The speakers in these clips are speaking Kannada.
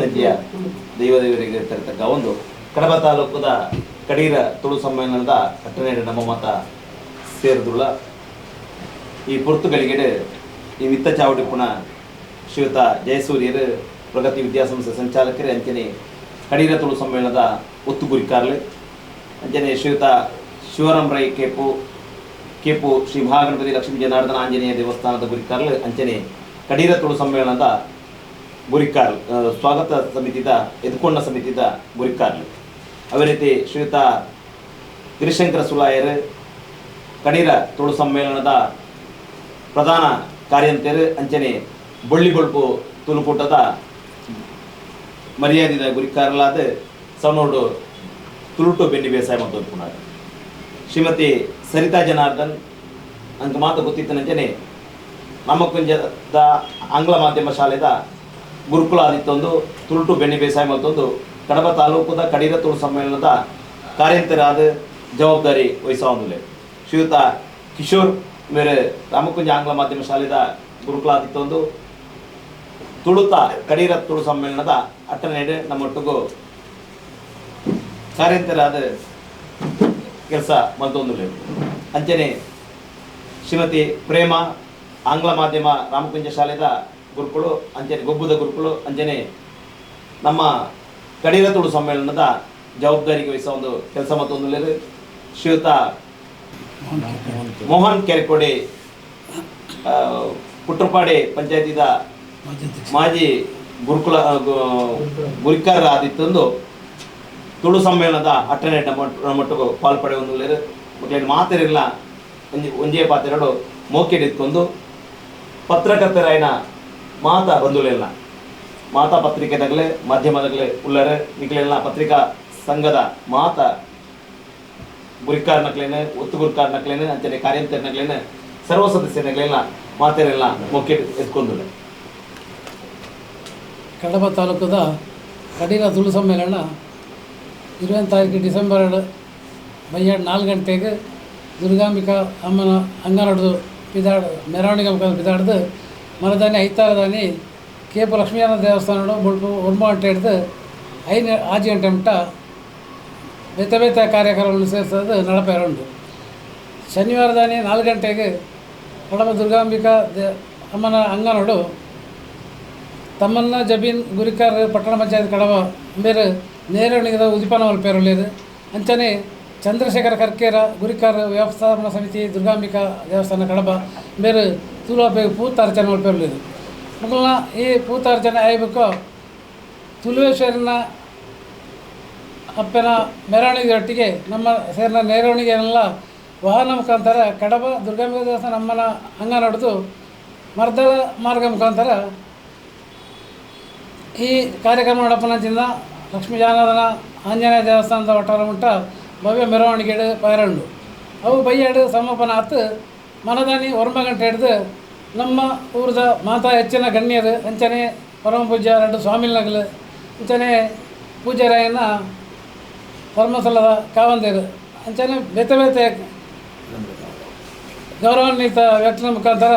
ಅಂಜಿಯ ದೇವರಿಗೆ ಇರ್ತಕ್ಕಂಥ ಒಂದು ಕಡಬ ತಾಲೂಕದ ಕಡೀರ ತುಳು ಸಮ್ಮೇಳನದ 8ನೇ ನಮ್ಮ ಮತ ಸೇರಿದುಳ್ಳ ಈ ಪುರ್ತುಗಳಿಗೆ ಈ ವಿತ್ತ ಚಾವಡಿ ಪುಣ ಶ್ರೀಯುತ ಜಯಸೂರ್ಯರು ಪ್ರಗತಿ ವಿದ್ಯಾಸಂಸ್ಥೆ ಸಂಚಾಲಕರು ಅಂಚನೆ ಕಡೀರ ತುಳು ಸಮ್ಮೇಳನದ ಒತ್ತು ಗುರಿಕಾರ್ಲು ಅಂಚನೆ ಶ್ರೀಯುತ ಶಿವರಾಮ್ ರೈ ಕೇಪು ಶ್ರೀ ಮಹಾಗಣಪತಿ ಲಕ್ಷ್ಮೀ ಜನಾರ್ದನ ಆಂಜನೇಯ ದೇವಸ್ಥಾನದ ಗುರಿಕಾರ್ಲು ಅಂಚನೆ ಕಡೀರ ತುಳು ಸಮ್ಮೇಳನದ ಗುರಿಕಾರ್ಲು ಸ್ವಾಗತ ಸಮಿತಿದ ಎದುಕೊಂಡ ಸಮಿತಿದ ಗುರಿಕಾರ್ಲು ಅದೇ ರೀತಿ ಶ್ರೀಯುತ ಗಿರಿಶಂಕರ ಸುಲಾಯರು ಕಡೀರ ತುಳು ಸಮ್ಮೇಳನದ ಪ್ರಧಾನ ಕಾರ್ಯಂತರು ಅಂಚನೆ ಬೊಳ್ಳಿಗೊಳ್ಪು ತುಳುಕೂಟದ ಮರ್ಯಾದಿದ ಗುರಿಕಾರಲಾದ ಸವನೋಡು ತುಳುಟು ಬೆನ್ನಿ ಬೇಸಾಯ ಮತ್ತು ಶ್ರೀಮತಿ ಸರಿತಾ ಜನಾರ್ದನ್ ಅಂಕ ಮಾತು ಗೊತ್ತಿತ್ತನಂಚನೆ ನಮ್ಮ ಕುಂಜದ ಆಂಗ್ಲ ಮಾಧ್ಯಮ ಶಾಲೆದ ಗುರುಕುಲ ಆದಿತ್ತೊಂದು ತುಳುಟು ಬೆನ್ನಿ ಬೇಸಾಯ ಮತ್ತೊಂದು ಕಡಬ ತಾಲೂಕದ ಕಡೀರ ತುಳು ಸಮ್ಮೇಳನದ ಕಾರ್ಯಂತರಾದ ಜವಾಬ್ದಾರಿ ವಹಿಸೋದಿಲ್ಲ ಶ್ರೀಯುತ ಕಿಶೋರ್ ಮೇರೆ ರಾಮಕುಂಜ ಆಂಗ್ಲ ಮಾಧ್ಯಮ ಶಾಲೆದ ಗುರುಕುಲ ಆದಿತ್ತೊಂದು ತುಳುತ ಕಡೀರ ತುಳು ಸಮ್ಮೇಳನದ 8ನೇ ನಮ್ಮೊಟ್ಟಿಗೂ ಕಾರ್ಯಂತರಾದ ಕೆಲಸ ಮತ್ತೊಂದು ಅಂಚನೆ ಶ್ರೀಮತಿ ಪ್ರೇಮ ಆಂಗ್ಲ ಮಾಧ್ಯಮ ರಾಮಕುಂಜ ಶಾಲೆದ ಗುರುಕುಳು ಅಂಚನೆ ಗೊಬ್ಬುದ ಗುರುಕುಳು ಅಂಚನೆ ನಮ್ಮ ಕಡೀರ ತುಳು ಸಮ್ಮೇಳನದ ಜವಾಬ್ದಾರಿಗೆ ವಹಿಸೋ ಒಂದು ಕೆಲಸ ಮತ್ತೊಂದು ಶ್ರೀಯುತ ಮೋಹನ್ ಕೆರೆಕೋಡಿ ಪುಟ್ಟಪಾಡಿ ಪಂಚಾಯತಿದ ಮಾಜಿ ಗುರುಕುಲ ಗುರಿಕಾರ ಆದಿತ್ತೊಂದು ತುಳು ಸಮ್ಮೇಳನದ 8ನೇ ನಮ್ಮೊಟ್ಟಿಗೂ ಪಾಲ್ಪಡೆ ಒಂದು ಮಕ್ಕಳಿಗೆ ಮಾತಿರಲಿಲ್ಲ ಒಂಜೇ ಪಾತ್ರೆರಡು ಮೋಕೆಡಿತ್ಕೊಂಡು ಪತ್ರಕರ್ತರಾಯನ ಮಾತ ಬಂಧುಲೆಲ್ಲ ಮಾತಾ ಪತ್ರಿಕೆದಾಗಲೇ ಮಾಧ್ಯಮದಾಗಲೇ ಉಳ್ಳರೆ ನಿಕ್ಲೆಲ್ಲ ಪತ್ರಿಕಾ ಸಂಘದ ಮಾತ ಗುರಿಕಾರ್ನಕ್ಲೇನೆ ಒತ್ತು ಗುರಿಕಾರ್ನಕ್ಲೇನೆ ಅಂಚನೆ ಕಾರ್ಯಂತರ್ನಕ್ಲೇನೆ ಸರ್ವ ಸದಸ್ಯನಕ್ಲೆಲ್ಲ ಮಾತೆರೆಲ್ಲ ಮೊಕ್ಕೆ ಎತ್ಕೊಂಡು ಕಡಬ ತಾಲೂಕದ ಕಡೀರ ತುಳು ಸಮ್ಮೇಳನ 20 ತಾರೀಕು ಡಿಸೆಂಬರ್ 4 ಗಂಟೆಗೆ ದುರ್ಗಾಂಬಿಕಾ ಅಮ್ಮನ ಅಂಗನಡು ಪಿದಾಡ್ ಮೆರವಣಿಗೆ ಮುಖಾಂತರ ಪಿದಾಡ್ದು ಮರದಾನಿ ಐತಾರದಾನಿ ಕೇಪು ಲಕ್ಷ್ಮೀನಾರಾಯಣ ದೇವಸ್ಥಾನ ಬುಳ್ಪು 1 ಗಂಟೆ ಹಿಡಿದು 5 ಗಂಟೆ ಮಟ್ಟ ಬೇತೆ ಕಾರ್ಯಕ್ರಮವನ್ನು ಸೇರಿಸೋದು ನಡಪೆರಡು ಶನಿವಾರದಾನಿ 4 ಗಂಟೆಗೆ ಕಡಬ ದುರ್ಗಾಂಬಿಕಾ ಅಮ್ಮನ ಅಂಗನಡು ತಮ್ಮನ್ನ ಜಬೀನ್ ಗುರಿಕಾರ್ ಪಟ್ಟಣ ಪಂಚಾಯತ್ ಕಡಬ ಬೇರೆ ನೇರಣಿಗದ ಉದಿಪನ ಮಲ್ಪೇರೊಳ್ಳಿಯದು ಅಂಚನೆ ಚಂದ್ರಶೇಖರ ಕರ್ಕೇರ ಗುರಿಕಾರ್ ವ್ಯವಸ್ಥಾಪನಾ ಸಮಿತಿ ದುರ್ಗಾಂಬಿಕಾ ದೇವಸ್ಥಾನ ಕಡಬ ಬೇರೆ ತುಳುವೆ ಪೂತಾರ್ಚನೆ ಮಲ್ಪೇರೊಳ್ಳಿಯದು ಮೊದಲ ಈ ಪೂತಾರ್ಚನೆ ಆಯ್ಬೇಕು ತುಳುವೇಶ್ವರನ ಅಪ್ಪನ ಮೆರವಣಿಗೆ ಒಟ್ಟಿಗೆ ನಮ್ಮ ಸೇರಿನ ನೇರವಣಿಗೆಯನ್ನೆಲ್ಲ ವಾಹನ ಮುಖಾಂತರ ಕಡಬ ದುರ್ಗಾಂಬಿಕಾ ದೇವಸ್ಥಾನ ಅಮ್ಮನ ಅಂಗನಡ್ದು ಮರ್ದಳ ಮಾರ್ಗ ಮುಖಾಂತರ ಈ ಕಾರ್ಯಕ್ರಮ ನಡಪನಂಚಿಂದ ಲಕ್ಷ್ಮೀ ಜನಾರ್ದನ ಆಂಜನೇಯ ದೇವಸ್ಥಾನದ ಒಟ್ಟಾರ ಮುಟ್ಟ ಭವ್ಯ ಮೆರವಣಿಗೆ ಪೈರಂಡು ಅವು ಬೈಯಾಡು ಸಮಾಪನ ಆತು ಮನದಾನಿ 1 ಗಂಟೆ ಹಿಡಿದು ನಮ್ಮ ಊರದ ಮಾತಾ ಹೆಚ್ಚಿನ ಗಣ್ಯರು ಅಂಚನೆ ಪರಮ ಪೂಜ್ಯ 2 ಸ್ವಾಮಿನಗಲು ಅಂಚನೆ ಪೂಜ್ಯರಾಯನ ಧರ್ಮಸ್ಥಳದ ಕಾವಂದೇರು ಅಂಚನೆ ಬೇತೆ ಗೌರವಾನ್ವಿತ ವ್ಯಕ್ತಿಯ ಮುಖಾಂತರ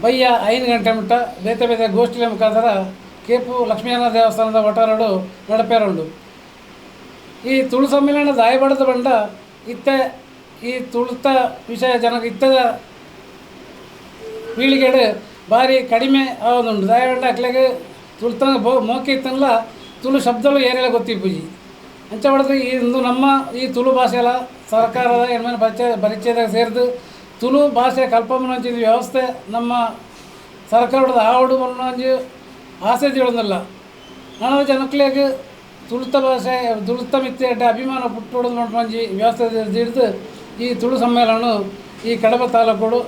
ಬಯ್ಯ 5 ಗಂಟೆ ಮಟ್ಟ ಬೇತೆ ಗೋಷ್ಠಿಯ ಮುಖಾಂತರ ಕೇಪು ಲಕ್ಷ್ಮೀನಾರಾಯಣ ದೇವಸ್ಥಾನದ ಒಟ್ಟಾರಡು ನಡಪೇರುಂಡು ಈ ತುಳು ಸಮ್ಮೇಳನ ದಾಯಬಡದ ಬಂಡ ಈ ತುಳುತ ವಿಷಯ ಜನಕ್ಕೆ ಇತ್ತದ ಪೀಳಿಗೆಡು ಭಾರಿ ಕಡಿಮೆ ಆಗೋದುಂಟು ದಾಯಬಂಡ ಅಕ್ಲೆಗೆ ತುಳುತ ಮೋಕೆ ಇತ್ತಂಗಲ ತುಳು ಶಬ್ದಗಳು ಏರೆಲ್ಲ ಗೊತ್ತಿಪ್ಪುಜಿ ಅಂಚ ಹೊಡೆದ್ರೆ ಇಂದು ನಮ್ಮ ಈ ತುಳು ಭಾಷೆಲ ಸರ್ಕಾರದ ಏನೇನು ಪರಿಚಯದಾಗ ಸೇರಿದು ತುಳು ಭಾಷೆ ಕಲ್ಪಮನಂಚಿದ ವ್ಯವಸ್ಥೆ ನಮ್ಮ ಸರ್ಕಾರದ ಆವಡು ಮನಂಜಿ ಆಸೆ ತಿಳೋದಿಲ್ಲ ನಾವು ಜನಕ್ಲೆಗೆ ತುಳುತ ಭಾಷೆ ತುಳುತ ಮಿತ್ತೆ ಅಭಿಮಾನ ಪುಟ್ಟೋಡೋದು ಮಂಜಿ ವ್ಯವಸ್ಥೆ ಹಿಡಿದು ಈ ತುಳು ಸಮ್ಮೇಳನ ಈ ಕಡಬ ತಾಲೂಕು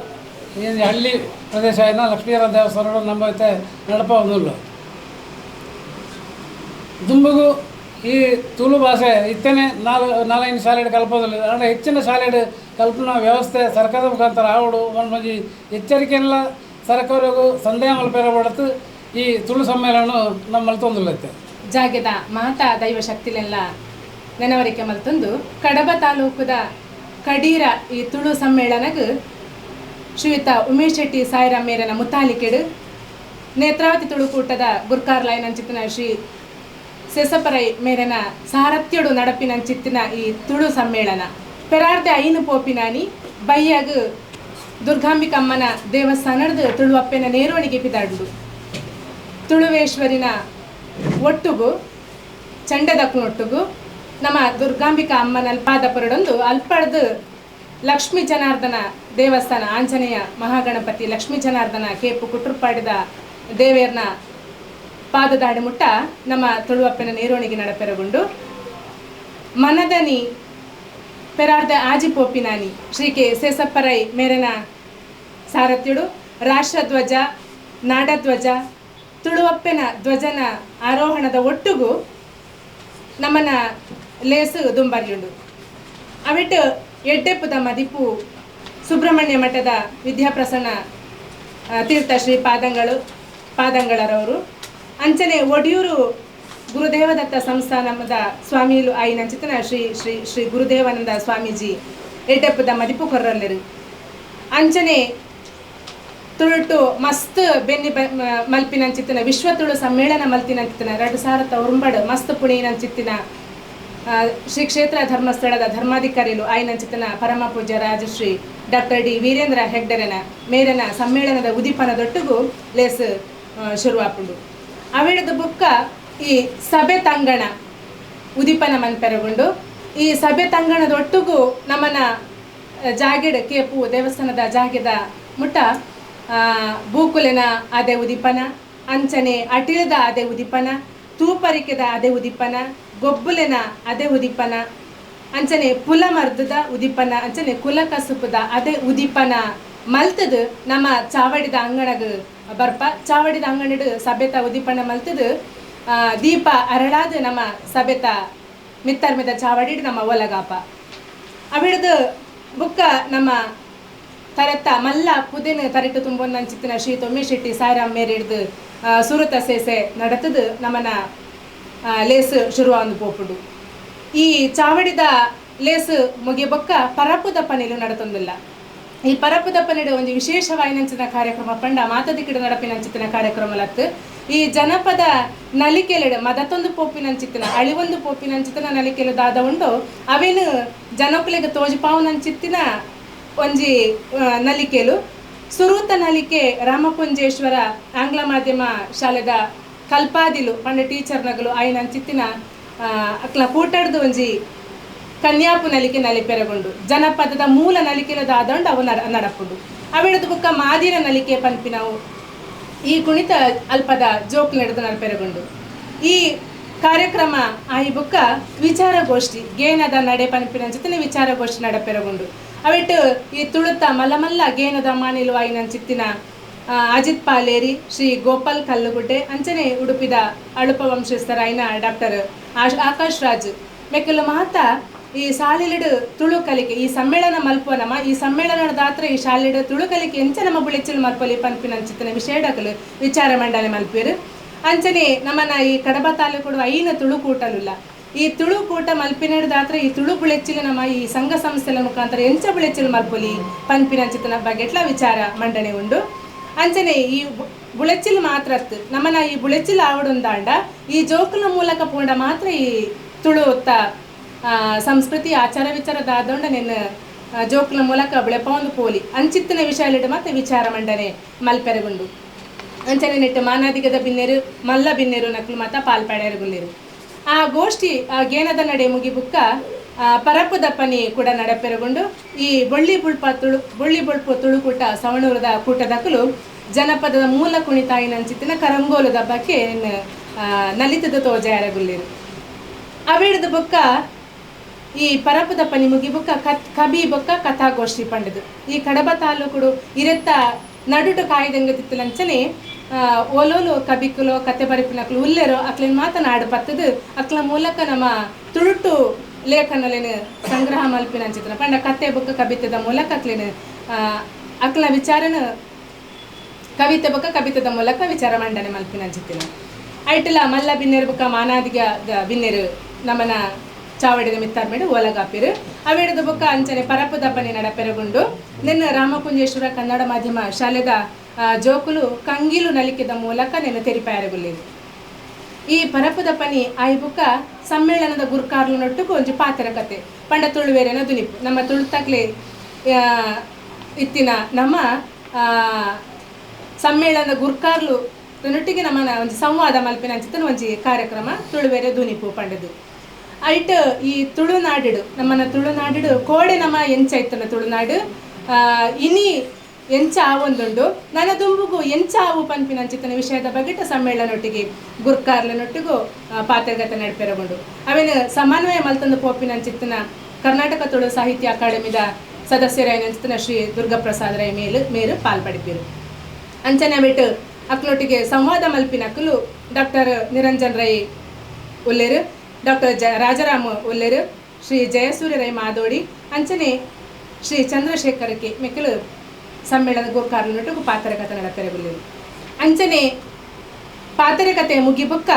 ಈ ಹಳ್ಳಿ ಪ್ರದೇಶ ಏನ ಲಕ್ಷ್ಮೀನಾರಾಯಣ ದೇವಸ್ಥಾನ ನಂಬೈತೆ ನಡಪ ಒಂದಿಲ್ಲ ದುಂಬುಗು ಈ ತುಳು ಭಾಷೆ ಇತ್ತೇನೆ 4 ಶಾಲೆಡ್ ಕಲ್ಪೋದಿಲ್ಲ ಅಂದರೆ ಹೆಚ್ಚಿನ ಶಾಲೆಡ್ ಕಲ್ಪನಾ ವ್ಯವಸ್ಥೆ ಸರ್ಕಾರದ ಮುಖಾಂತರ ಆವಡು ಮಂಜಿ ಎಚ್ಚರಿಕೆಯೆಲ್ಲ ಸರ್ಕಾರಗೂ ಸಂದೇಹ ಮಲ್ಪೇರ ಬಡತು ಈ ತುಳು ಸಮ್ಮೇಳನ ನಮ್ಮ ಮಲ್ತೊಂದುಲ್ಲೈತೆ ಜಾಗದ ಮಾತಾ ದೈವ ಶಕ್ತಿಲೆಲ್ಲ ನೆನವರಿಕೆ ಮಲ್ತೊಂದು ಕಡಬ ತಾಲೂಕದ ಕಡೀರ ಈ ತುಳು ಸಮ್ಮೇಳನಗೆ ಶ್ರೀಯುತ ಉಮೇಶ್ ಶೆಟ್ಟಿ ಸಾಯಿರಾಮ್ ಮೇರನ ಮುತಾಲಿಕೆಡು ನೇತ್ರಾವತಿ ತುಳುಕೂಟದ ಗುರ್ಕಾರ್ ಲೈನ್ ಅಂಚಿತ್ತಿನ ಶ್ರೀ ಸೆಸಪರೈ ಮೇರೆನ ಸಾರಥ್ಯಡು ನಡಪಿನಂಚಿತ್ತಿನ ಈ ತುಳು ಸಮ್ಮೇಳನ ಪೆರಾರ್ದೆ ಐನು ಪೋಪಿನಾನಿ ಬಯ್ಯಾಗ ದುರ್ಗಾಂಬಿಕಮ್ಮನ ದೇವಸ್ಥಾನದ ತುಳುವಪ್ಪೆನ ನೇರೋಣಿಗೆ ಪಿದಾಡುಡು ತುಳುವೇಶ್ವರಿನ ಒಟ್ಟುಗು ಚಂಡದಕ್ಕನೊಟ್ಟುಗು ನಮ್ಮ ದುರ್ಗಾಂಬಿಕಾ ಅಮ್ಮನ ಅಲ್ಪಾದಪರಡೊಂದು ಅಲ್ಪಡ್ದು ಲಕ್ಷ್ಮೀ ಜನಾರ್ದನ ದೇವಸ್ಥಾನ ಆಂಜನೇಯ ಮಹಾಗಣಪತಿ ಲಕ್ಷ್ಮೀ ಜನಾರ್ದನ ಕೇಪು ಕುಟ್ರುಪಾಡಿದ ದೇವೇರ್ನ ಪಾದದಾಡಿ ಮುಟ್ಟ ನಮ್ಮ ತುಳುವಪ್ಪನ ನೇರೋಣಿಗೆ ನಡಪೆರಗೊಂಡು ಮನದನಿ ಪೆರಾರ್ದ ಆಜಿ ಪೋಪಿನಾನಿ ಶ್ರೀ ಕೆ ಸೇಸಪ್ಪರೈ ಮೇರೆನ ಸಾರಥ್ಯುಡು ರಾಷ್ಟ್ರಧ್ವಜ ನಾಡಧ್ವಜ ತುಳುವಪ್ಪನ ಧ್ವಜನ ಆರೋಹಣದ ಒಟ್ಟುಗು ನಮ್ಮನ ಲೇಸು ದುಂಬರಿಯುಂಡು ಅವಿಟ್ಟು ಎಡ್ಡೆಪ್ಪುದ ಮದಿಪು ಸುಬ್ರಹ್ಮಣ್ಯ ಮಠದ ವಿದ್ಯಾಪ್ರಸನ್ನ ತೀರ್ಥ ಶ್ರೀ ಪಾದಂಗಳರವರು ಅಂಚನೆ ಒಡಿಯೂರು ಗುರುದೇವದತ್ತ ಸಂಸ್ಥಾನದ ಸ್ವಾಮಿಲು ಆಯ್ನಂಚಿತನ ಶ್ರೀ ಶ್ರೀ ಶ್ರೀ ಗುರುದೇವಾನಂದ ಸ್ವಾಮೀಜಿ ಎಡ್ಡೆಪ್ಪುದ ಮದಿಪು ಕೊರ್ರಲ್ಲೆರು ಅಂಚನೆ ತುಳುಟು ಮಸ್ತ್ ಬೆನ್ನಿ ಮಲ್ಪಿನಂಚಿತ್ತಿನ ವಿಶ್ವ ತುಳು ಸಮ್ಮೇಳನ ಮಲ್ತಿನಂಚಿತ್ತಿನ 2009 ಮಸ್ತ್ ಪುಣೀನಂಚಿತ್ತಿನ ಶ್ರೀ ಕ್ಷೇತ್ರ ಧರ್ಮಸ್ಥಳದ ಧರ್ಮಾಧಿಕಾರಿಲು ಆಯ್ನಂಚಿತ್ತಿನ ಪರಮ ಪೂಜ್ಯ ರಾಜಶ್ರೀ ಡಾಕ್ಟರ್ ಡಿ ವೀರೇಂದ್ರ ಹೆಗ್ಡರೆನ ಮೇರನ ಸಮ್ಮೇಳನದ ಉದಿಪನದೊಟ್ಟಿಗೂ ಲೇಸ್ ಶುರುವಾಪುಂಡು ಅವಿಡದ ಬುಕ್ಕ ಈ ಸಭೆ ತಂಗಣ ಉದಿಪನ ಮನ್ಪೆರಗೊಂಡು ಈ ಸಭೆ ತಂಗಣದೊಟ್ಟಿಗೂ ನಮ್ಮನ ಜಾಗೆಡ್ ಕೇಪು ದೇವಸ್ಥಾನದ ಜಾಗೆದ ಮುಟ್ಟ ಬೂಕುಲೆನ ಅದೇ ಉದಿಪನ ಅಂಚನೆ ಅಟಿಳದ ಅದೇ ಉದಿಪನ ತೂಪರಿಕೆದ ಅದೇ ಉದಿಪನ ಗೊಬ್ಬುಲೆನ ಅದೇ ಉದಿಪನ ಅಂಚನೆ ಪುಲಮರ್ದದ ಉದಿಪನ ಅಂಚನೆ ಕುಲಕಸುಪದ ಅದೇ ಉದಿಪನ ಮಲ್ತದು ನಮ್ಮ ಚಾವಡಿದ ಅಂಗಣಗ ಬರ್ಪ ಚಾವಡಿದ ಅಂಗಣಡು ಸಭೆತ ಉದಿಪನ ಮಲ್ತದು ದೀಪ ಅರಳಾದ ನಮ್ಮ ಸಭೆತ ಮಿತ್ತರ್ಮೆದ ಚಾವಡಿಡು ನಮ್ಮ ಒಲಗಾಪ ಅವಿಡದು ಬುಕ್ಕ ನಮ್ಮ ತರತ್ತ ಮಲ್ಲ ಪುದೆನ ತರಿಟ್ಟು ತುಂಬೊಂದಂಚಿತ್ತಿನ ಶ್ರೀ ತೊಮ್ಮಿಶೆಟ್ಟಿ ಸಾಯಿರಾಮ್ ಮೇರಿಡ್ದು ಸುರುತ ಸೇಸೆ ನಡತದು ನಮ್ಮನ ಲೇಸು ಶುರುವಾಂದು ಪೋಪುಡು ಈ ಚಾವಡಿದ ಲೇಸು ಮುಗಿಯಬೊಕ್ಕ ಪರಪುದ ಪನಿಲು ನಡತೊಂದಿಲ್ಲ ಈ ಪರಪುದ ಪನಿಡು ಒಂದು ವಿಶೇಷವಾಯಿನಂಚಿನ ಕಾರ್ಯಕ್ರಮ ಪಂಡ ಮಾತದಿಕ್ಕಿಡು ನಡಪಿನಂಚಿತ್ತಿನ ಕಾರ್ಯಕ್ರಮಲತ್ತು ಈ ಜನಪದ ನಲಿಕೆಲೆಡು ಮದತೊಂದು ಪೋಪಿನಂಚಿತ್ತಿನ ಅಳಿವೊಂದು ಪೋಪಿನಂಚಿತ್ತಿನ ನಲಿಕೆಲು ದಾದ ಉಂಡು ಅವೇನು ಜನಕ್ಕಲಿಗೆ ತೋಜಿಪಾವುನಂಚಿತ್ತಿನ ಒಂಜಿ ನಲಿಕೆಲು ಸುರೂತ ನಲಿಕೆ ರಾಮಪುಂಜೇಶ್ವರ ಆಂಗ್ಲ ಮಾಧ್ಯಮ ಶಾಲೆದ ಕಲ್ಪಾದಿಲು ಪಂಡ ಟೀಚರ್ನಗಲು ಆಯ್ನಂಚಿತ್ತಿನ ಅಕ್ಲ ಕೂಟಾಡ್ದು ಒಂಜಿ ಕನ್ಯಾಪು ನಲಿಕೆ ನಲಿಪೆರಗೊಂಡು ಜನಪದದ ಮೂಲ ನಲಿಕೆಲು ದಾದಂಡು ಅವು ನಡಪುಡು ಅವಿಡದು ಬುಕ್ಕ ಮಾದಿರ ನಲಿಕೆ ಪನ್ಪಿನವು ಈ ಕುಣಿತ ಅಲ್ಪದ ಜೋಕ್ ನಡೆದು ನಡಪೆರಗೊಂಡು ಈ ಕಾರ್ಯಕ್ರಮ ಈ ಬುಕ್ಕ ವಿಚಾರಗೋಷ್ಠಿ ಗೇನದ ನಡೆ ಪನ್ಪಿನಂಚಿತ್ತಿನ ವಿಚಾರಗೋಷ್ಠಿ ನಡಪೆರಗೊಂಡು ಅವಿಟ್ಟು ಈ ತುಳುತ ಮಲ್ಲಮಲ್ಲ ಗೇನದ ಮಾನಿಲು ಆಯ್ನಂಚಿತ್ತಿನ ಅಜಿತ್ ಪಾಲೇರಿ ಶ್ರೀ ಗೋಪಾಲ್ ಕಲ್ಲುಗುಡ್ಡೆ ಅಂಚನೆ ಉಡುಪಿದ ಅಳುಪ ವಂಶಸ್ಥರ ಆಯ್ನ ಡಾಕ್ಟರ್ ಆಕಾಶ್ ರಾಜ್ ಮೆಕ್ಕಲು ಮಾತ ಈ ಶಾಲೆಲಿಡು ತುಳು ಕಲಿಕೆ ಈ ಸಮ್ಮೇಳನ ಮಲ್ಪನಮ ಈ ಸಮ್ಮೇಳನದ ದಾತ್ರ ಈ ಶಾಲೆಡು ತುಳು ಕಲಿಕೆ ಎಂಚ ನಮ್ಮ ಬುಳೆಚ್ಚಲು ಮಲ್ಪಲಿ ಪನ್ಪಿನಂಚಿತ್ತಿನ ವಿಷಯಡಕಲು ವಿಚಾರ ಮಂಡನೆ ಮಲ್ಪೇರು ಅಂಚನೆ ನಮ್ಮನ ಈ ಕಡಬ ತಾಲೂಕು ಐನ ತುಳು ಕೂಟಲಿಲ್ಲ ಈ ತುಳು ಕೂಟ ಮಲ್ಪಿನಡ್ ದಾತ್ರ ಈ ತುಳು ಬುಳೆಚ್ಚಿಲು ನಮ್ಮ ಈ ಸಂಘ ಸಂಸ್ಥೆల ಮುಖಾಂತರ ಎಂಚ ಬುಳೆಚ್ಚಲು ಮಲ್ಪೊಲಿ ಪನ್ಪಿನಂಚಿತ್ತಿನ ಬಗ್ಗೆ ಎಟ್ಲ ವಿಚಾರ ಮಂಡನೆ ಉಂಡು ಅಂಚನೆ ಈ ಬುಳೆಚ್ಚಿಲು ಮಾತ್ರ ನಮ್ಮನ ಈ ಬುಳೆಚ್ಚಿಲು ಆವಡುಂದಾಂಡ ಈ ಜೋಕುಲ ಮೂಲಕ ಪೋಂಡ ಮಾತ್ರ ಈ ತುಳು ಒತ್ತ ಸಂಸ್ಕೃತಿ ಆಚಾರ ವಿಚಾರ ದಾದೊಂಡ ನಿನ್ನ ಜೋಕುಲ ಮೂಲಕ ಬೆಳೆಪೊಂದು ಪೋಲಿ ಅಂಚಿತ್ತಿನ ವಿಷಯಲಿಡು ಮತ್ತೆ ವಿಚಾರ ಮಂಡನೆ ಮಲ್ಪೆರಗೊಂಡು ಅಂಚನೆ ನೆಟ್ಟು ಮಾನಾದಿಗದ ಬಿನ್ನೆರು ಮಲ್ಲ ಬಿನ್ನೆರು ನಕ್ಲು ಮಾತ ಪಾಲ್ಪಡೆರಗುಲ್ಲಿರು ಆ ಗೋಷ್ಠಿ ಆ ಗೇನದ ನಡೆ ಮುಗಿಬುಕ್ಕ ಪರಪುದ ಪನಿ ಕೂಡ ನಡಪೆರಗೊಂಡು ಈ ಬೊಳ್ಳಿ ಬುಳ್ಪು ತುಳುಕೂಟ ಸವಣೂರದ ಕೂಟದಕ್ಕಲು ಜನಪದದ ಮೂಲ ಕುಣಿತಾಯಿನಂಚಿತ್ತಿನ ಕರಂಗೋಲದ ಬಗ್ಗೆ ನಲಿತದ ತೋಜಾರಗುಲ್ಲಿರು ಅವಿಡದ ಬುಕ್ಕ ಈ ಪರಪುದ ಪನಿ ಮುಗಿಬುಕ್ಕ ಕಬಿ ಬೊಕ್ಕ ಕಥಾಗೋಷ್ಠಿ ಪಂಡದು ಈ ಕಡಬ ತಾಲೂಕುಡು ಇರೆತ್ತ ನಡುಟು ಕಾಯ್ದಂಗತಿತ್ತಲಂಚನೆ ಓಲೋಲು ಕಬಿಕುಲು ಕತೆ ಬರಿಪಿನಕ್ಲು ಉಲ್ಲೆರೋ ಅಕ್ಲೇನು ಮಾತನಾಡು ಪತ್ತದು ಅಕ್ಲ ಮೂಲಕ ನಮ್ಮ ತುಳುಟು ಲೇಖನಲೇನು ಸಂಗ್ರಹ ಮಲ್ಪಿನಂಚಿತ್ತನ ಪಂಡ ಕತೆ ಬುಕ್ಕ ಕವಿತೆದ ಮೂಲಕ ಅಕ್ಲೇನು ಅಕ್ಲ ವಿಚಾರನ ಕವಿತೆ ಬುಕ್ಕ ಕವಿತೆದ ಮೂಲಕ ವಿಚಾರ ಮಂಡನೆ ಮಲ್ಪಿನಂಚಿತ್ತಿನ ಐಟಲ ಮಲ್ಲ ಬಿನ್ನೆರು ಬುಕ್ಕ ಮಾನಾದಿಗ ಬಿನ್ನೆರು ನಮ್ಮನ ಚಾವಡಿದ ಮಿತ್ತಾರ್ಮೇಡು ಓಲಗಾಪಿರು ಅವಿಡದ ಬುಕ್ಕ ಅಂಚನೆ ಪರಪುದ ಪನಿ ನಡಪೆರಗೊಂಡು ನಿನ್ನ ರಾಮಪುಂಜೇಶ್ವರ ಕನ್ನಡ ಮಾಧ್ಯಮ ಶಾಲೆದ ಜೋಕುಲು ಕಂಗಿಲು ನಲಿಕೆದ ಮೂಲಕ ನೆನ ತೆರಿಪಾಯರಗುಲ್ಲಿರು ಈ ಪರಪುದ ಪನಿ ಆಯ್ ಬುಕ್ಕ ಸಮ್ಮೇಳನದ ಗುರುಕಾರ್ಲನೊಟ್ಟಿಗೆ ಒಂಜಿ ಪಾತ್ರ ಕತೆ ಪಂಡ ತುಳುವೇರೆನ ದುನಿಪು ನಮ್ಮ ತುಳುತಕ್ಲೆ ಇತ್ತಿನ ನಮ್ಮ ಸಮ್ಮೇಳನದ ಗುರುಕಾರ್ಲು ನೊಟ್ಟಿಗೆ ನಮ್ಮನ ಒಂಜಿ ಸಂವಾದ ಮಲ್ಪಿನ ಅಂಚಿತ್ತನ ಒಂಜಿ ಕಾರ್ಯಕ್ರಮ ತುಳುವೇರೆ ದುನಿಪು ಪಂಡದು ಐಟ್ ಈ ತುಳುನಾಡು ನಮ್ಮನ ತುಳುನಾಡು ಕೋಡೆ ನಮ್ಮ ಎಂಚ ಇತ್ತನ ತುಳುನಾಡು ಇನಿ ಎಂಚ ಆವೊಂದುಂಡು ನನ್ನ ದುಂಬುಗು ಎಂಚ ಆವು ಪನ್ಪಿನ ಅಂಚಿತ್ತನ ವಿಷಯದ ಬಗ್ಗೆ ಸಮ್ಮೇಳನೊಟ್ಟಿಗೆ ಗುರ್ಕಾರ್ಲನೊಟ್ಟಿಗೂ ಪಾತ್ರಗತ ನಡ್ಪೆರಗೊಂಡು ಅವೇನು ಸಮನ್ವಯ ಮಲ್ತಂದು ಪೋಪಿನ ಅಂಚಿತ್ತನ ಕರ್ನಾಟಕ ತುಳು ಸಾಹಿತ್ಯ ಅಕಾಡೆಮಿದ ಸದಸ್ಯರಾಯಿನ ಅಂಚಿತ್ತನ ಶ್ರೀ ದುರ್ಗಾಪ್ರಸಾದ್ ರೈ ಮೇರು ಪಾಲ್ಪಡಿಪಿರು ಅಂಚನೆ ಬಿಟ್ಟು ಅಕ್ಲೊಟ್ಟಿಗೆ ಸಂವಾದ ಮಲ್ಪಿನಕ್ಕಲು ಡಾಕ್ಟರ್ ನಿರಂಜನ್ ರೈ ಉಲ್ಲೇರು ಡಾಕ್ಟರ್ ರಾಜರಾಮ್ ಉಲ್ಲೇರು ಶ್ರೀ ಜಯಸೂರ್ಯ ರೈ ಮಾದೋಡಿ ಅಂಚನೆ ಶ್ರೀ ಚಂದ್ರಶೇಖರಕ್ಕೆ ಮೆಕ್ಕಲು ಸಮ್ಮೇಳನ ಗುರುಕಾರ್ಲನೊಟ್ಟಿಗೂ ಪಾತ್ರಕತೆ ನಡಪೆರಗುಲ್ಲೇರು ಅಂಚನೆ ಪಾತ್ರಕತೆ ಮುಗಿಬುಕ್ಕ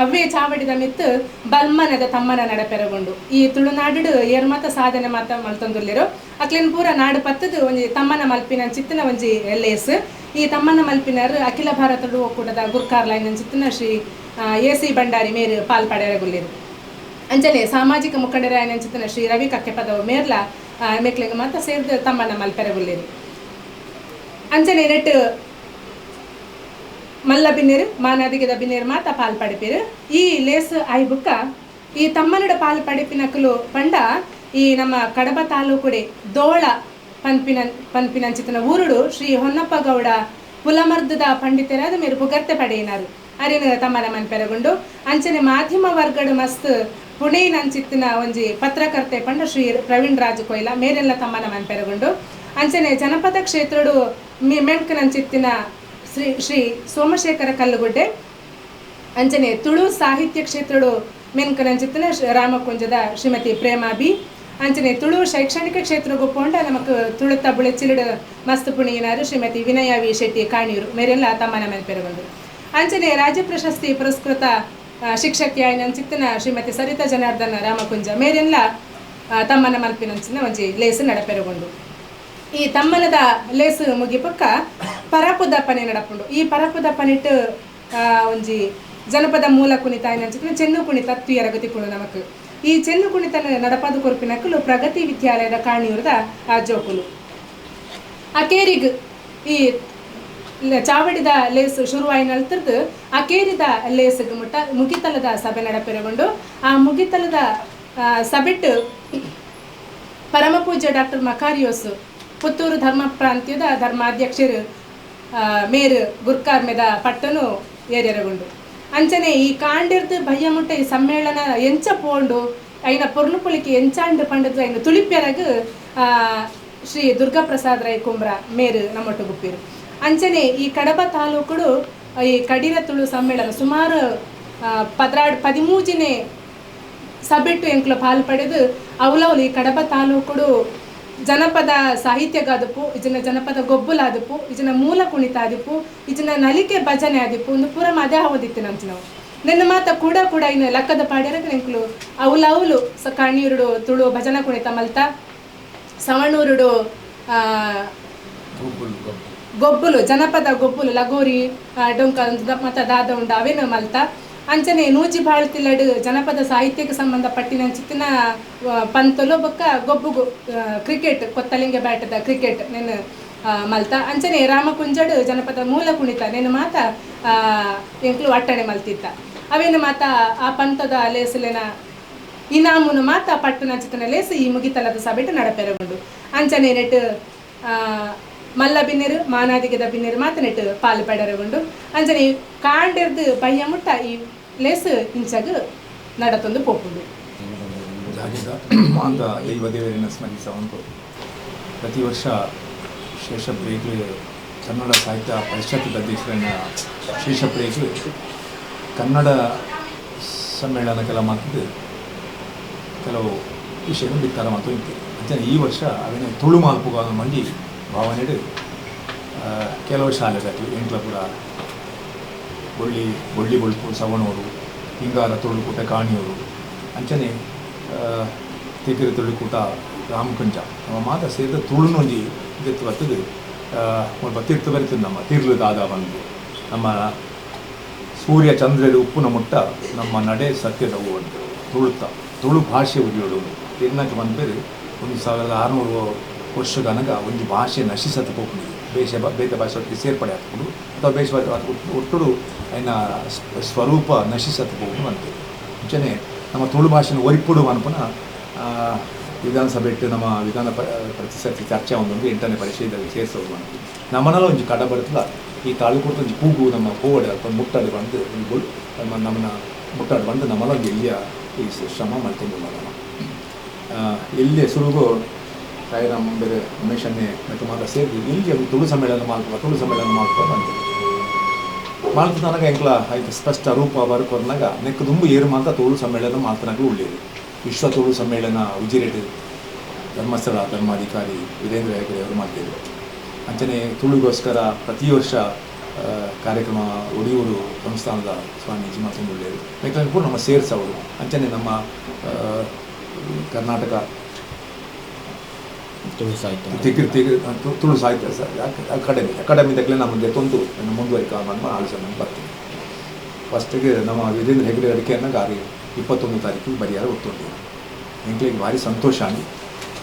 ಅವ್ವೇ ಚಾವಡಿದ ಮಿತ್ತು ಬಲ್ಮನದ ತಮ್ಮನ ನಡಪೆರಗೊಂಡು ಈ ತುಳುನಾಡು ಏರ್ ಮಾತ ಸಾಧನೆ ಮಾತ ಮಲ್ತೊಂದುಲ್ಲೇರು ಅಕ್ಲೇನು ಪೂರ ನಾಡು ಪತ್ತದು ಒಂಜಿ ತಮ್ಮನ ಮಲ್ಪಿನ ಚಿತ್ತನ ಒಂಜಿ ಲೇಸ್ ಈ ತಮ್ಮನ ಮಲ್ಪಿನರು ಅಖಿಲ ಭಾರತ ತುಳು ಒಕ್ಕೂಟದ ಗುರುಕಾರ್ಲೈನ ಚಿತ್ತನ ಶ್ರೀ AC ಭಂಡಾರಿ ಮೇರು ಪಾಲ್ಪಡೆರಗುಲ್ಲೇರು ಅಂಚನೆ ಸಾಮಾಜಿಕ ಮುಖಂಡರಾಯನ ಚಿತ್ತನ ಶ್ರೀ ರವಿ ಕಕ್ಕೆಪದವ ಮೇರ್ಲ ಮೆಕ್ಲೆಗೆ ಮಾತ ಸೇರಿದ ತಮ್ಮನ ಮಲ್ಪೆರಗುಲ್ಲೇರು ಅಂಚನೆ ನೆಟ್ಟು ಮಲ್ಲ ಬಿನ್ನೇರು ಮಾನಾದಿಗದ ಬಿನ್ನೇರು ಮಾತ ಪಾಲ್ಪಡಿಪೇರು ಈ ಲೇಸ್ ಆಯ್ ಬುಕ್ಕ ಈ ತಮ್ಮನಡ ಪಾಲ್ಪಡಿಪಿನಕಲು ಪಂಡ ಈ ನಮ್ಮ ಕಡಬ ತಾಲೂಕುಡೆ ದೋಳ ಪನ್ಪಿನಂಚಿತನ ಊರುಡು ಶ್ರೀ ಹೊನ್ನಪ್ಪ ಗೌಡ ಪುಲಮರ್ದದ ಪಂಡಿತರಾದ ಮೇರು ಪುಗರ್ತೆ ಪಡೆಯಿನಾರು ಅರಿನ ತಮ್ಮನ ಮನ್ಪೆರಗೊಂಡು ಅಂಚನೆ ಮಾಧ್ಯಮ ವರ್ಗಡು ಮಸ್ತ್ ಪುಣೆಯಿನಂಚಿತ್ತಿನ ಒಂಜಿ ಪತ್ರಕರ್ತೆ ಪಂಡ ಶ್ರೀ ಪ್ರವೀಣ್ ರಾಜ್ ಕೊಯ್ಲ ಮೇರೆಲ್ಲ ತಮ್ಮನ ಮನ್ಪೆರಗೊಂಡು ಅಂಚನೆ ಜನಪದ ಕ್ಷೇತ್ರಡು ಮೆಣ್ಕನಂಚಿತ್ತಿನ ಶ್ರೀ ಸೋಮಶೇಖರ ಕಲ್ಲುಗುಡ್ಡೆ ಅಂಚನೆ ತುಳು ಸಾಹಿತ್ಯ ಕ್ಷೇತ್ರಡು ಮೆನ್ಕನಂಚಿತ್ತಿನ ರಾಮಕುಂಜದ ಶ್ರೀಮತಿ ಪ್ರೇಮಾ ಬಿ ಅಂಚನೆ ತುಳು ಶೈಕ್ಷಣಿಕ ಕ್ಷೇತ್ರಗೂ ಪೋಂಡ ನಮಕ್ ತುಳು ತಬ್ಬುಳೆ ಚಿಲಿಡು ಮಸ್ತ್ ಪುಣಿಯಿನಾರು ಶ್ರೀಮತಿ ವಿನಯ ವಿ ಶೆಟ್ಟಿ ಕಾಣಿಯೂರು ಮೇರೆಲ್ಲ ತಮ್ಮನ ಮನ್ಪೆರಗೊಂಡು ಅಂಚನೆ ರಾಜ್ಯ ಪ್ರಶಸ್ತಿ ಪುರಸ್ಕೃತ ಶಿಕ್ಷಕಿಯಾಯಿನ ಅಂಚಿತ್ತಿನ ಶ್ರೀಮತಿ ಸರಿತಾ ಜನಾರ್ದನ ರಾಮಕುಂಜ ಮೇರೆಲ್ಲ ತಮ್ಮನ ಮಲ್ಪಿನಂಚಿನ ಒಂಜಿ ಲೇಸು ನಡಪೆರಗೊಂಡು ಈ ತಮ್ಮನದ ಲೇಸು ಮುಗಿಪಕ್ಕ ಪರಪುದಪ್ಪನೆ ನಡಪುಂಡು ಈ ಪರಪುದಪ್ಪನಿಟ್ಟು ಒಂಜಿ ಜನಪದ ಮೂಲ ಕುಣಿತ ಏನಂಚಿತ್ತಿನ ಚೆನ್ನು ಕುಣಿತ ತುಯರಗತಿಪುಂಡು ನಮಕ್ ಈ ಚೆನ್ನು ಕುಣಿತ ನಡಪದು ಕೊರ್ಪಿನಕ್ಕಲು ಪ್ರಗತಿ ವಿದ್ಯಾಲಯದ ಕಾಣಿಯೂರದ ಆ ಜೋಕುಲು ಅಕೇರಿಗ್ ಈ ಚಾವಡಿದ ಲೇಸ್ ಶುರುವಾಯಿನಲ್ತದ್ದು ಅಕೇರಿದ ಲೇಸ್ಗೆ ಮುಗಿತಲದ ಸಭೆ ನಡಪೆರಗೊಂಡು ಆ ಮುಗಿತಲದ ಸಭೆಟ್ಟು ಪರಮಪೂಜ್ಯ ಡಾಕ್ಟರ್ ಮಕಾರಿಯೋಸ್ ಪುತ್ತೂರು ಧರ್ಮ ಪ್ರಾಂತ್ಯದ ಧರ್ಮಾಧ್ಯಕ್ಷರು ಮೇರು ಗುರ್ಕಾರ್ಮೆದ ಪಟ್ಟನು ಏರ್ಯರಗೊಂಡು ಅಂಚನೆ ಈ ಕಾಂಡಿರ್ದು ಬಯ್ಯಮುಟ್ಟ ಈ ಸಮ್ಮೇಳನ ಎಂಚ ಪೋಂಡು ಐನ ಪೊರ್ಲುಪುಳಿಕೆ ಎಂಚಾಂಡು ಪಂಡದು ಐನ ತುಳಿಪ್ಯರಗ ಶ್ರೀ ದುರ್ಗಾಪ್ರಸಾದ್ ರೈ ಕುಂಬ್ರ ಮೇರು ನಮ್ಮೊಟ್ಟು ಗುಪ್ಪಿರು ಅಂಚನೆ ಈ ಕಡಬ ತಾಲೂಕುಡು ಈ ಕಡಿರ ತುಳು ಸಮ್ಮೇಳನ ಸುಮಾರು 13 ಸಭೆಟ್ಟು ಎಂಕ್ಲು ಪಾಲ್ಪಡೆದು ಅವಲವಲು ಈ ಕಡಬ ತಾಲೂಕುಡು ಜನಪದ ಸಾಹಿತ್ಯಗಾದಪ್ಪು ಇಜನ ಜನಪದ ಗೊಬ್ಬುಲಾದಪ್ಪು ಇಜನ ಮೂಲ ಕುಣಿತ ಆದಿಪ್ಪು ಇಜನ ನಲಿಕೆ ಭಜನೆ ಆದಿಪ್ಪು ಒಂದು ಪೂರ ಮದೆ ಆವದಿತ್ತು ನಂಚು ನಾವು ನನ್ನ ಮಾತ ಕೂಡ ಇನ್ನು ಲೆಕ್ಕದ ಪಾಡ್ಯಾರ ನೆಂಕ್ಲು ಅವಲವಲು ಕಾಣಿಯೂರುಡು ತುಳು ಭಜನಾ ಕುಣಿತ ಮಲ್ತ ಸವಣೂರುಡು ಗೊಬ್ಬುಲು ಜನಪದ ಗೊಬ್ಬುಲು ಲಗೋರಿ ಡೊಂಕ ಮತ್ತು ದಾದ ಉಂಡ ಅವೇನು ಮಲ್ತ ಅಂಚನೆ ನೂಜಿ ಬಾಳ್ತಿಲ್ಲಡು ಜನಪದ ಸಾಹಿತ್ಯಕ್ಕೆ ಸಂಬಂಧಪಟ್ಟಿನ ಚಿತ್ತಿನ ಪಂತಲು ಬೊಕ್ಕ ಗೊಬ್ಬುಗು ಕ್ರಿಕೆಟ್ ಕೊತ್ತಲಿಂಗ ಬ್ಯಾಟದ ಕ್ರಿಕೆಟ್ ನೆನು ಮಲ್ತ ಅಂಚನೆ ರಾಮಕುಂಜಡು ಜನಪದ ಮೂಲ ಕುಣಿತ ನೆನು ಮಾತ ಎಂಕ್ಲು ಅಟ್ಟಣೆ ಮಲ್ತಿತ್ತ ಅವೇನು ಮಾತ ಆ ಪಂತದ ಲೇಸಲಿನ ಇನಾಮುನು ಮಾತ ಪಟ್ಟಣ ಚಿತ್ತನ ಲೇಸು ಈ ಮುಗಿತಲದ ಸಭೆಟ್ಟು ನಡಪೆರಗೊಂಡು ಅಂಚನೆ ನೆಟ್ಟು ಮಲ್ಲ ಬಿನ್ನೆರು ಮಾನಾದಿಗದ ಬಿನ್ನೆರು ಮಾತ ನೆಟ್ಟು ಪಾಲು ಪಡೆರಗೊಂಡು ಅಂಚನೆ ಕಾಂಡಿರ್ದು ಬಯ್ಯ ಮುಟ್ಟ ಈ ಲೇಸು ಇಂಚಗು ನಡತೊಂದು ಪೋಪುಂಡು ಮಾತ ದೈವದೇವರನ್ನ ಸ್ಮರಿಸವಂತು ಪ್ರತಿ ವರ್ಷ ಶೇಷಪ್ರಿಯಗಳು ಕನ್ನಡ ಸಾಹಿತ್ಯ ಪರಿಷತ್ತಿನ ಅಧ್ಯಕ್ಷರನ್ನ ಶೇಷಪ್ರಿಯಗಳು ಕನ್ನಡ ಸಮ್ಮೇಳನ ಕೆಲ ಮಾತಿದ್ದು ಕೆಲವು ವಿಷಯ ಬಿತ್ತರ ಮಾತು ಇತ್ತು ಅಂಚನೆ ಈ ವರ್ಷ ಅವೇನು ತುಳು ಮಾಲ್ಪುಗ ಮಂಡಿ ಭಾವನೆಡು ಕೆಲವು ಶಾಲೆಗಳು ಎಂಟ್ಲ ಕೂಡ ಬೊಳ್ಳಿ ಬೊಳ್ಪು ಸವಣೂರು ಹಿಂಗಾರ ತುಳುಕೂಟ ಕಾಣಿಯೂರು ಅಂಚನೆ ತೆಗಿರು ತುಳುಕೂಟ ರಾಮಕುಂಜ ನಮ್ಮ ಮಾತ ಸೇರಿದ ತುಳುನೊಂದಿ ಇದತ್ತು ಬರ್ತದೆ ಸ್ವಲ್ಪ ತೀರ್ಥ ಬರೀತದೆ ನಮ್ಮ ತೀರ್ಲು ದಾದ ಬಂದು ನಮ್ಮ ಸೂರ್ಯ ಚಂದ್ರದ ಉಪ್ಪುನ ಮುಟ್ಟ ನಮ್ಮ ನಡೆ ಸತ್ಯದ ಹೂವಂತ ತುಳು ಭಾಷೆ ಉರಿಯೋಡು ಎನ್ನಕ್ಕೆ ಬಂದ್ಬೇರೆ 1600 ವರ್ಷದ ಅನಗ ಒಂದು ಭಾಷೆ ನಶಿಸತ್ತು ಹೋಗ್ಬೋದು ಬೇತೆ ಭಾಷೆ ಒಟ್ಟಿಗೆ ಸೇರ್ಪಡೆ ಹಾಕ್ಬೋದು ಅಥವಾ ಬೇಷ ಒಟ್ಟು ಐನ ಸ್ವರೂಪ ನಶಿಸತ್ತು ಹೋಗ್ಬೋದು ಅಂತೆ ಮುಂಚೆನೆ ನಮ್ಮ ತುಳು ಭಾಷೆನ ಒರಿಪುಡು ಅನ್ಪನ ವಿಧಾನಸಭೆ ಇಟ್ಟು ನಮ್ಮ ವಿಧಾನ ಪ್ರತಿಶತ ಚರ್ಚೆ ಒಂದೊಂದು 8ನೇ ಪರಿಚಯದಲ್ಲಿ ಸೇರಿಸೋದು ಅಂತ ನಮ್ಮನೆಲ್ಲ ಒಂದು ಕಡ ಬರ್ತಲ್ಲ ಈ ತಾಲೂಕು ಒಂದು ಕೂಗು ನಮ್ಮ ಕೋವಡೆ ಅಥವಾ ಮುಟ್ಟಾಡಿ ಬಂದು ನಮ್ಮನ್ನ ಮುಟ್ಟಾಡಿ ಬಂದು ನಮ್ಮಲ್ಲ ಒಂದು ಎಲ್ಲಿಯ ಈ ಶ್ರಮ ಮಾಡ್ಕೊಂಡು ನಮ್ಮ ಎಲ್ಲಿ ಸುರುಗು ಸಾಯಿರಾಮ್ ಬೇರೆ ಉಮೇಶನ್ನೇ ಮತ್ತು ಮಾತ್ರ ಸೇರಿ ಇಲ್ಲಿ ಒಂದು ತುಳು ಸಮ್ಮೇಳನ ಮಾಡ್ಕೊಂಡು ಅಂತ ಮಾಡ್ತು ನನಗೆ ಎಂಕ್ಲ ಆಯ್ತು ಸ್ಪಷ್ಟ ರೂಪ ಬರ್ಕೊರ್ನಾಗ ನೆಕ್ಕ ತುಂಬ ಏರು ಮಾತ್ರ ತುಳು ಸಮ್ಮೇಳನ ಮಾತನಾಗಲೂ ಉಳ್ಳೇದು ವಿಶ್ವ ತುಳು ಸಮ್ಮೇಳನ ಉಜಿರೆಟ್ ಧರ್ಮಸ್ಥಳ ಧರ್ಮಾಧಿಕಾರಿ ವೀರೇಂದ್ರ ಹೆಗಡೆ ಅವರು ಮಾಡ್ತಿದ್ರು ಅಂಚನೆ ತುಳುಗೋಸ್ಕರ ಪ್ರತಿ ವರ್ಷ ಕಾರ್ಯಕ್ರಮ ಒಡಿಯೂರು ಸಂಸ್ಥಾನದ ಸ್ವಾಮೀಜಿ ಮಾಡ್ಕೊಂಡು ಉಳ್ಳೇರು ಯಾಕಂದ್ರೆ ಕೂಡ ನಮ್ಮ ಸೇರ್ಸವರು ಅಂಚನೆ ನಮ್ಮ ಕರ್ನಾಟಕ ತುಳು ಸಾಹಿತ್ಯ ಅಕಾಡೆಮಿದಾಗಲೇ ನಮಗೆ ತೊಂದು ಮುಂದುವರಿಕೆ ಅನ್ನೋ ಆಲೋಚನೆ ಬರ್ತೀವಿ ಫಸ್ಟಿಗೆ ನಮ್ಮ ವೀರೇಂದ್ರ ಹೆಗಡೆ ಅಡಿಕೆ ಅನ್ನೋ 21 ತಾರೀಕಿಗೆ ಬರಿಯಾರ ಗೊತ್ತುಂಟು ಎಂಕ್ಲಿಗೆ ಭಾರಿ ಸಂತೋಷ ಆಗಿ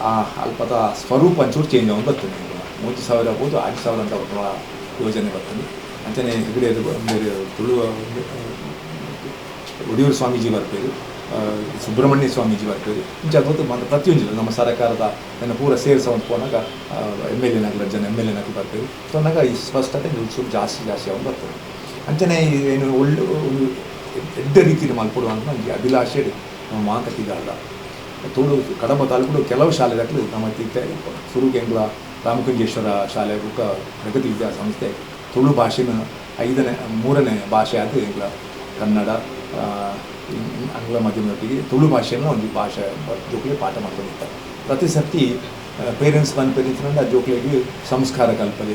ಆ ಅಲ್ಪದ ಸ್ವರೂಪ ಒಂಚೂರು ಚೇಂಜ್ ಆಗಿ ಬರ್ತದೆ 30,000 ಆಗ್ಬೋದು 6,000 ಅಂತ ಯೋಜನೆ ಬರ್ತದೆ ಅಂಚನೆ ಹೆಗಡೆ ಬೇರೆ ತುಳು ಒಡಿಯೂರು ಸ್ವಾಮೀಜಿ ಬರ್ತೀವಿ ಸುಬ್ರಹ್ಮಣ್ಯ ಸ್ವಾಮೀಜಿ ಬರ್ತೀವಿ ಇಂಚ ಗೊತ್ತು ಮಾತ್ರ ಪ್ರತಿಯೊಂದು ನಮ್ಮ ಸರ್ಕಾರದ ನನ್ನ ಪೂರ ಸೇರಿಸೋದು ಹೋದಾಗ MLA ನಾಗಲು ಬರ್ತೀವಿ ಸೊ ಅಂದಾಗ ಈ ಸ್ಪಷ್ಟತೆ ಚೂರು ಜಾಸ್ತಿ ಆಗಿ ಬರ್ತದೆ ಅಂಚನೆ ಏನು ಒಳ್ಳೆ ಒಂದು ಎಡ್ಡ ರೀತಿಯಲ್ಲಿ ಮಲ್ಪಡುವ ಅಂತ ನನಗೆ ಅಭಿಲಾಷೆ ನಮ್ಮ ಮಾತಕ್ಕಿದ್ದಾಳ ತುಳು ಕಡಬ ತಾಲೂಕು ಕೆಲವು ಶಾಲೆದಾಗಲೂ ನಮ್ಮ ಸುರುಗೆಂಗ್ಲ ರಾಮಕುಂಜೇಶ್ವರ ಶಾಲೆ ಬುಕ್ಕ ಪ್ರಗತಿ ವಿದ್ಯಾ ಸಂಸ್ಥೆ ತುಳು ಭಾಷೆನ 3ನೇ ಭಾಷೆ ಆದ ಎಂಗ್ಲ ಕನ್ನಡ ಆಂಗ್ಲ ಮಾಧ್ಯಮದೊಟ್ಟಿಗೆ ತುಳು ಭಾಷೆಯನ್ನು ಒಂದು ಭಾಷೆ ಜೋಕ್ಲೆ ಪಾಠ ಮಾಡ್ಕೊಂಡಿರ್ತಾರೆ ಪ್ರತಿ ಸರ್ತಿ ಪೇರೆಂಟ್ಸ್ ಬಂದು ಪೇರೆಂಟ್ಸ್ನಿಂದ ಜೋಕ್ಲೆಗೆ ಸಂಸ್ಕಾರ ಕಲ್ಪನೆ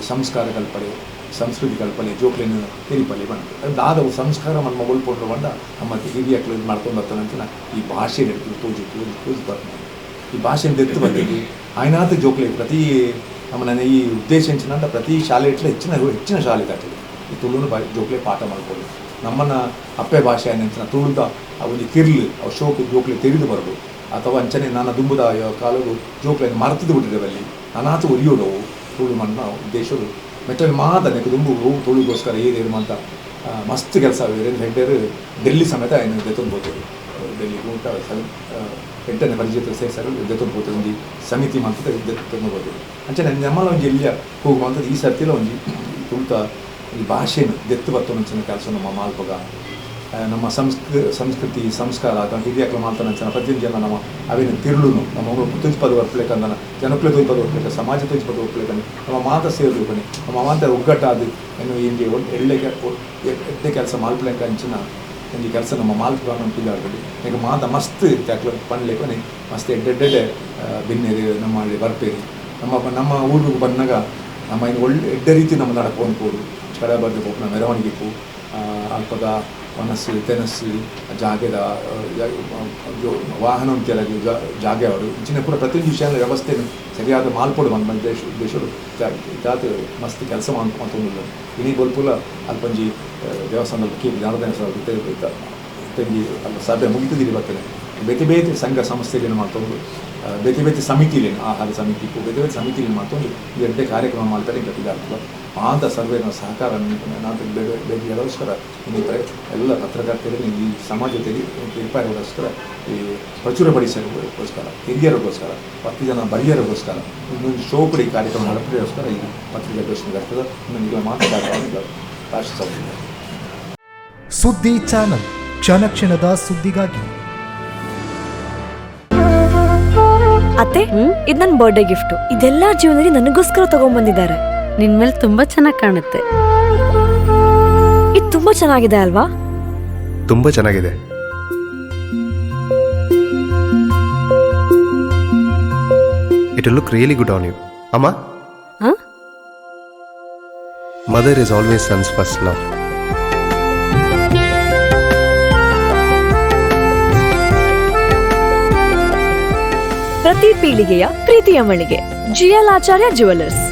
ಸಂಸ್ಕೃತಿ ಕಲ್ಪನೆ ಜೋಕ್ಲೆನ ತಿರಿಪಲ್ಲಿ ಬಂತು ಅದಾದವು ಸಂಸ್ಕಾರ ನಮ್ಮ ಒಳ್ಪೊಂಡ್ರು ಬಂದ ನಮ್ಮ ಹಿರಿಯಕ್ಕಳು ಇದು ಮಾಡ್ಕೊಂಡು ಬರ್ತಾನಂತ ಈ ಭಾಷೆ ತೂಜು ಬರ್ತಾನೆ ಈ ಭಾಷೆಯಿಂದ ಎತ್ತು ಬಂದಿದ್ದು ಆಯ್ನಾಥ ಜೋಕ್ಲೆ ಪ್ರತಿ ನಮ್ಮ ಈ ಉದ್ದೇಶ ಹೆಂಚಿನಂತ ಪ್ರತಿ ಶಾಲೆ ಇಟ್ಟರೆ ಹೆಚ್ಚಿನ ಶಾಲೆ ದಾಟಿದೆ ಈ ತುಳುನ ಜೋಕ್ಲೆ ಪಾಠ ಮಾಡ್ಬೋದು ನಮ್ಮನ್ನು ಅಪ್ಪೆ ಭಾಷೆ ಅನ್ನಂಚಿನ ತುಳುದ ಒಂದು ತಿರ್ಲು ಶೋಕು ಜೋಕ್ಲೆ ತೆರೆದು ಬರೋದು ಅಥವಾ ಅಂಚನೆ ನನ್ನ ದುಂಬುದ ಕಾಲವು ಜೋಕ್ಲೆಯನ್ನು ಮರೆತು ಬಿಟ್ಟಿದ್ದೇವೆ ಅಲ್ಲಿ ಅನಾಥ ಉರಿಯೋಡವು ತುಳು ಮಣ್ಣ ಉದ್ದೇಶಗಳು ಮೆಟ್ಟಲ್ಲಿ ಮಾತನೆ ದುಂಬು ತುಳುಗೋಸ್ಕರ ಏನೇನು ಅಂತ ಮಸ್ತ್ ಕೆಲಸ ವೀರೇಂದ್ರ ಹೆಗ್ಡೆ ಡೆಲ್ಲಿ ಸಮೇತ ಏನು ಜೊತೆಗ್ಬೋದು ಡೆಲ್ಲಿ ಊಟ 8ನೇ ಪರಿಚಯ ಸೇರಿಸಲು ಜೊತೆಗ್ಬೋದು ಒಂದು ಸಮಿತಿ ಮಾಡ್ತಾ ಜೊತೆಗ್ಬೋದು ಅಂಚನೆ ನಮ್ಮಲ್ಲ ಒಂದು ಎಲ್ಲಿಯ ಹೋಗುವಂಥದ್ದು ಈ ಸರ್ತಿಲ್ಲ ಒಂದು ತುಳುತ ಈ ಭಾಷೆನ ದೆತ್ತು ಬರ್ತೊಂಚಿನ ಕೆಲಸ ನಮ್ಮ ಮಾಲ್ಪಗ ನಮ್ಮ ಸಂಸ್ಕೃತಿ ಸಂಸ್ಕಾರ ಅಥವಾ ಹಿರಿಯಕ್ಕಳು ಮಾತಾಡ್ತಾನೆ ಪ್ರತಿಯೊಂದು ಜನ ನಮ್ಮ ಅವೇನು ತಿರುಳುನು ನಮ್ಮ ತುಜ್ಪದ ವರ್ಪ್ಲೇಕಂದನ ಜನಪ್ಲೆ ತುಜ್ಪದ ವರ್ಪ್ಲೇಕ ಸಮಾಜ ತುಜ್ಪದ ವರ್ಪ್ಲೇಕಂದು ನಮ್ಮ ಮಾತ ಸೇರ್ಬೇಕನಿ ನಮ್ಮ ಮಾತ ಒಗ್ಗಟ್ಟಾದು ಏನು ಹಿಂಗೆ ಎಡ್ಡೆ ಕೆಲಸ ಮಾಲ್ಪಲೇಕ ಅಂಚಿನ ಒಂದು ಕೆಲಸ ನಮ್ಮ ಮಾಲ್ಪಗ ನಂಬಿದ್ದಾಡ್ಬೇಡಿ ಈಗ ಮಾತ ಮಸ್ತ್ ತ್ಯಾಕ್ಲ ಪಣ್ಲೇಕನಿ ಮಸ್ತ್ ಎಡ್ಡೆಡ್ಡೆ ಬಿನ್ನೇರಿ ನಮ್ಮ ಬರ್ಪೇರಿ ನಮ್ಮ ಊರಿಗೆ ಬಂದಾಗ ನಮ್ಮ ಇನ್ನು ಎಡ್ಡೆ ರೀತಿ ನಮ್ಮ ನಡ್ಕೊಂಡು ಹೋಗೋದು ಕಡೆ ಬರ್ದು ಹೋಗಿ ಮೆರವಣಿಗೆ ಅಲ್ಪದ ಮನಸ್ಸು ತೆನಸ್ಸು ಜಾಗದ ವಾಹನ ಅಂತೆಲ್ಲ ಜಾಗೆ ಅವರು ಇಂಚಿನ ಪೂರ ಪ್ರತಿಯೊಂದು ವಿಷಯದ ವ್ಯವಸ್ಥೆಯನ್ನು ಸರಿಯಾದ ಮಾಲ್ಪಡು ನಮ್ಮ ದೇಶಗಳು ಜಾತಿ ಮಸ್ತ್ ಕೆಲಸ ಮಾಡ್ಕೊಂಡಿಲ್ಲ ಇನ್ನೀ ಬಲ್ಪುಲ ಅಲ್ಪಂಜಿ ದೇವಸ್ಥಾನದಲ್ಲಿ ಜ್ಞಾನದ ತಂಗಿ ಅಲ್ಲ ಸಭೆ ಮುಗಿತಿದ್ದೀರಿ ಬರ್ತೇನೆ ಬೇತೆ ಸಂಘ ಸಂಸ್ಥೆಗಳನ್ನು ಮಾಡ್ಕೊಂಡು ಬೇತೆ ಸಮಿತಿಲೇನು ಆಹಾರ ಸಮಿತಿ ಬೇತೆ ಸಮಿತಿಲೇನು ಮಾಡ್ಕೊಂಡು ಎರಡೇ ಕಾರ್ಯಕ್ರಮ ಮಾಡ್ತಾರೆ ಗತಿಗಾಗ್ತದೆ ಅಂತ ಸರ್ವೇನ ಸಹಕಾರ ನಾನು ಬೇಡಿಗೋಸ್ಕರ ಇನ್ನಿತರ ಎಲ್ಲ ಪತ್ರಕರ್ತರಿಗೆ ಈ ಸಮಾಜದಲ್ಲಿ ತಿರುಪಾರಿಗೋಸ್ಕರ ಈ ಪ್ರಚುರಪಡಿಸೋಕ್ಕೋಸ್ಕರ ಹಿರಿಯರಿಗೋಸ್ಕರ 10 ಜನ ಬರಿಯರಿಗೋಸ್ಕರ ಇನ್ನೊಂದು ಶೋಕಡಿ ಕಾರ್ಯಕ್ರಮ ನಡೆಸೋಕ್ಕೋಸ್ಕರ ಈ ಪತ್ರಿಕಾಗೋಷ್ಠಿ ಆಗ್ತದೆ ಇನ್ನೊಂದು ಮಾತನಾಡುವ ರಾಷ್ಟ್ರ ಸುದ್ದಿ ಚಾನಲ್ ಕ್ಷಣ ಸುದ್ದಿಗಾಗಿ. ಅತ್ತೆ, ಇದು ನನ್ನ ಬರ್ಡೇ ಗಿಫ್ಟ್. ಇದೆಲ್ಲ ಜೀವನದಲ್ಲಿ ನನಗೋಸ್ಕರ ತಗೊಂಡ್ಬಂದಿದ್ದಾರೆ. ನಿನ್ ಮೇಲೆ ತುಂಬಾ ಚೆನ್ನಾಗಿ ಕಾಣುತ್ತೆ. ಇದು ತುಂಬಾ ಚೆನ್ನಾಗಿದೆ ಅಲ್ವಾ? ತುಂಬಾ ಚೆನ್ನಾಗಿದೆ. It will look really good on you. Amma? Huh? Mother is always son's first love. ಪ್ರತಿ ಪೀಳಿಗೆಯ ಪ್ರೀತಿಯ ಮಳಿಗೆ GL ಆಚಾರ್ಯ ಜ್ಯುವೆಲರ್ಸ್.